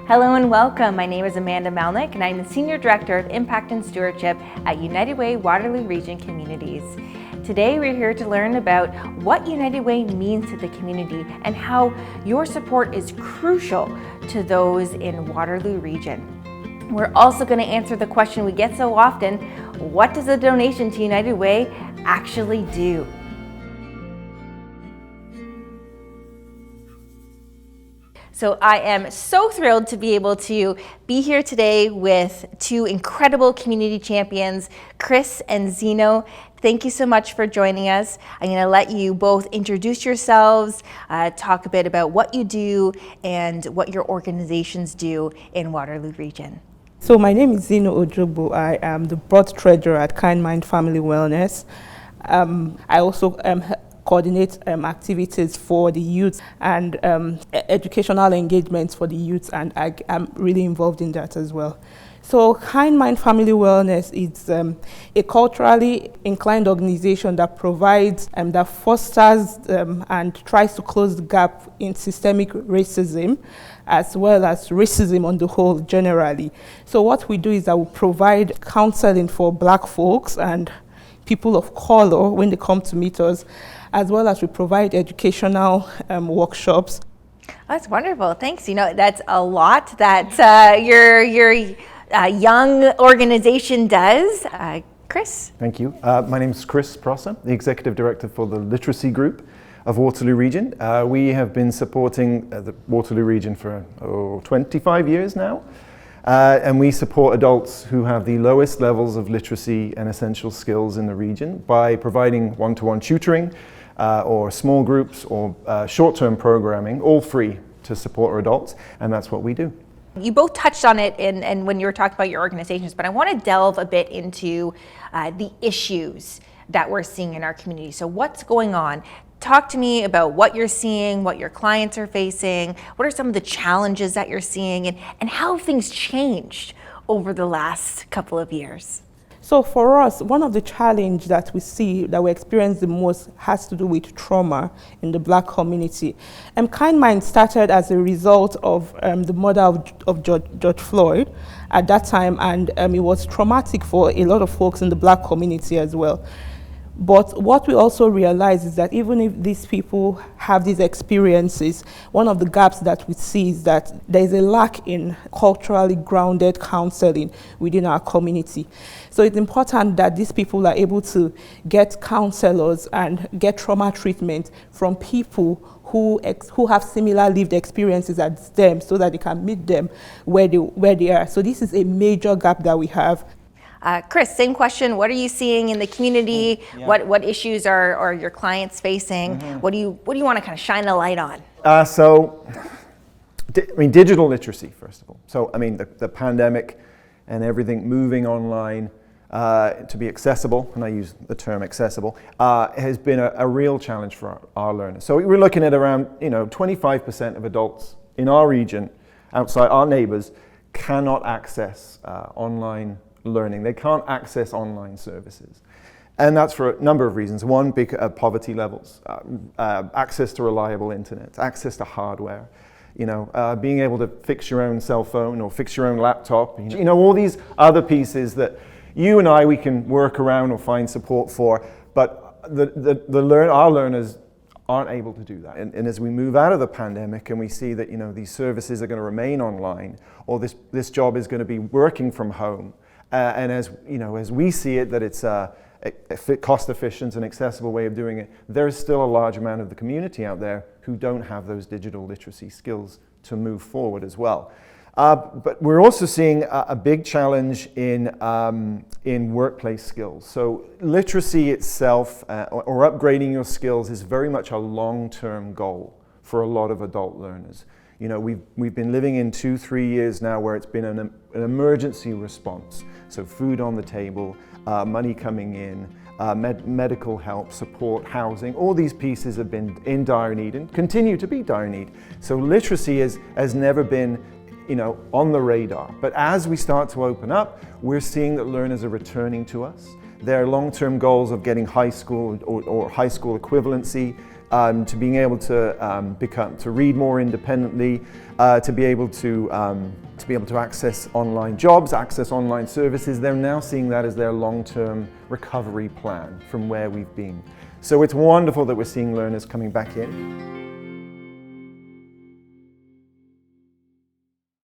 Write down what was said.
Hello and welcome. My name is Amanda Malnick and I'm the Senior Director of Impact and Stewardship at United Way Waterloo Region Communities. Today we're here to learn about what United Way means to the community and how your support is crucial to those in Waterloo Region. We're also going to answer the question we get so often, what does a donation to United Way actually do? So I am so thrilled to be able to be here today with two incredible community champions, Chris and Zeno. Thank you so much for joining us. I'm going to let you both introduce yourselves, talk a bit about what you do and what your organizations do in Waterloo Region. So my name is Zeno Ojobo. I am the board treasurer at Kind Mind Family Wellness. I also coordinate activities for the youth and educational engagements for the youth, and I'm really involved in that as well. So Kind Mind Family Wellness is a culturally inclined organization that provides, that fosters and tries to close the gap in systemic racism, as well as racism on the whole generally. So what we do is that we provide counseling for Black folks and people of color when they come to meet us, as well as we provide educational workshops. That's wonderful. Thanks. You know, that's a lot that your young organization does. Chris? Thank you. My name is Chris Prosser, the Executive Director for the Literacy Group of Waterloo Region. We have been supporting the Waterloo Region for 25 years now. And we support adults who have the lowest levels of literacy and essential skills in the region by providing one-to-one tutoring or small groups or short-term programming, all free to support our adults, and that's what we do. You both touched on it and when you were talking about your organizations, but I want to delve a bit into the issues that we're seeing in our community. So what's going on? Talk to me about what you're seeing, what your clients are facing, what are some of the challenges that you're seeing, and how have things changed over the last couple of years? So for us, one of the challenges that we see, that we experience the most, has to do with trauma in the Black community. Kind Mind started as a result of the murder of George Floyd at that time, and it was traumatic for a lot of folks in the Black community as well. But what we also realize is that even if these people have these experiences, one of the gaps that we see is that there is a lack in culturally grounded counseling within our community. So it's important that these people are able to get counselors and get trauma treatment from people who have similar lived experiences as them, so that they can meet them where they are. So this is a major gap that we have. Chris, same question. What are you seeing in the community? Yeah. What issues are your clients facing? Mm-hmm. What do you want to kind of shine a light on? Digital literacy, first of all. So, the pandemic and everything moving online to be accessible, and I use the term accessible, has been a real challenge for our learners. So we're looking at around 25% of adults in our region, outside our neighbors, cannot access online learning. They can't access online services. And that's for a number of reasons. One, big poverty levels, access to reliable internet, access to hardware, being able to fix your own cell phone or fix your own laptop, all these other pieces that you and we can work around or find support for, but our learners aren't able to do that. And as we move out of the pandemic and we see that these services are going to remain online, or this job is going to be working from home, and as we see it, that it's a cost efficient and accessible way of doing it, there's still a large amount of the community out there who don't have those digital literacy skills to move forward as well. But we're also seeing a big challenge in workplace skills. So literacy itself, or upgrading your skills, is very much a long-term goal for a lot of adult learners. We've been living in 2-3 years now where it's been an emergency response. So food on the table, money coming in, medical help, support, housing, all these pieces have been in dire need and continue to be dire need. So literacy has never been on the radar. But as we start to open up, we're seeing that learners are returning to us. Their long-term goals of getting high school or high school equivalency, to being able to read more independently, to be able to access online jobs, access online services. They're now seeing that as their long-term recovery plan from where we've been. So it's wonderful that we're seeing learners coming back in.